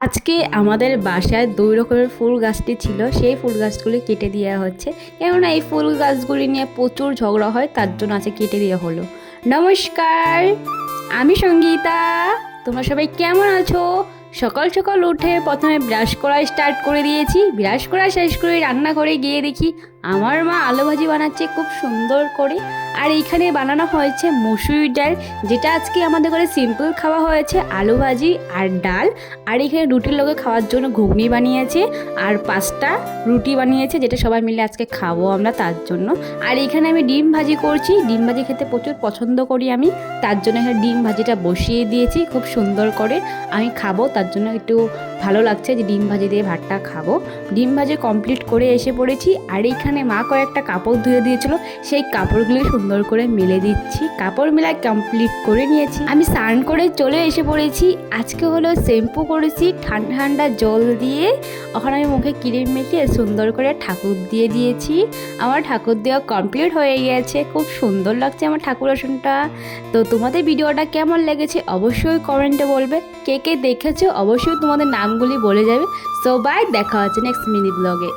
আজকে আমাদের বাসায় ২ রকমের ফুল গাছটি ছিল, সেই ফুল গাছগুলি কেটে দেওয়া হচ্ছে। কেননা এই ফুল গাছগুলি নিয়ে প্রচুর ঝগড়া হয়, তার জন্য আজকে কেটে দেওয়া হলো। নমস্কার, আমি সঙ্গীতা। তোমরা সবাই কেমন আছো? সকাল সকাল উঠে প্রথমে ব্রাশ করা স্টার্ট করে দিয়েছি। ব্রাশ করা শেষ করে রান্নাঘরে গিয়ে দেখি আমার মা আলু ভাজি বানাচ্ছে খুব সুন্দর করে। আর এইখানে বানানো হয়েছে মসুর ডাল, যেটা আজকে আমাদের ঘরে সিম্পল খাওয়া হয়েছে, আলু ভাজি আর ডাল। আর এখানে রুটির লগে খাওয়ার জন্য ঘুগনি বানিয়েছে আর 5টা রুটি বানিয়েছে, যেটা সবাই মিলে আজকে খাবো আমরা, তার জন্য। আর এখানে আমি ডিম ভাজি করছি। ডিম ভাজি খেতে প্রচুর পছন্দ করি আমি, তার জন্য এখানে ডিম ভাজিটা বসিয়ে দিয়েছি খুব সুন্দর করে। আমি খাবো, তার জন্য একটু ভালো লাগছে যে ডিম ভাজি দিয়ে ভাতটা খাবো। ডিম ভাজি কমপ্লিট করে এসে পড়েছি। আর এইখানে মা কয়েকটা কাপড় ধুয়ে দিয়েছিল, সেই কাপড়গুলি সুন্দর করে মেলে দিচ্ছি। কাপড় মেলা কমপ্লিট করে নিয়েছি, আমি স্নান করে চলে এসে পড়েছি। আজকে হলো শ্যাম্পু করেছি ঠান্ডা ঠান্ডা জল দিয়ে, ওখানে আমি মুখে ক্রিম মেখে সুন্দর করে ঠাকুর দিয়ে দিয়েছি। আমার ঠাকুর দেওয়া কমপ্লিট হয়ে গেছে, খুব সুন্দর লাগছে আমার ঠাকুর আসনটা। তো তোমাদের ভিডিওটা কেমন লেগেছে অবশ্যই কমেন্টে বলবে। কে কে দেখেছো অবশ্যই তোমাদের নামগুলি বলে যাবে। সো বাই, দেখা হচ্ছে নেক্সট মিনি ব্লগে।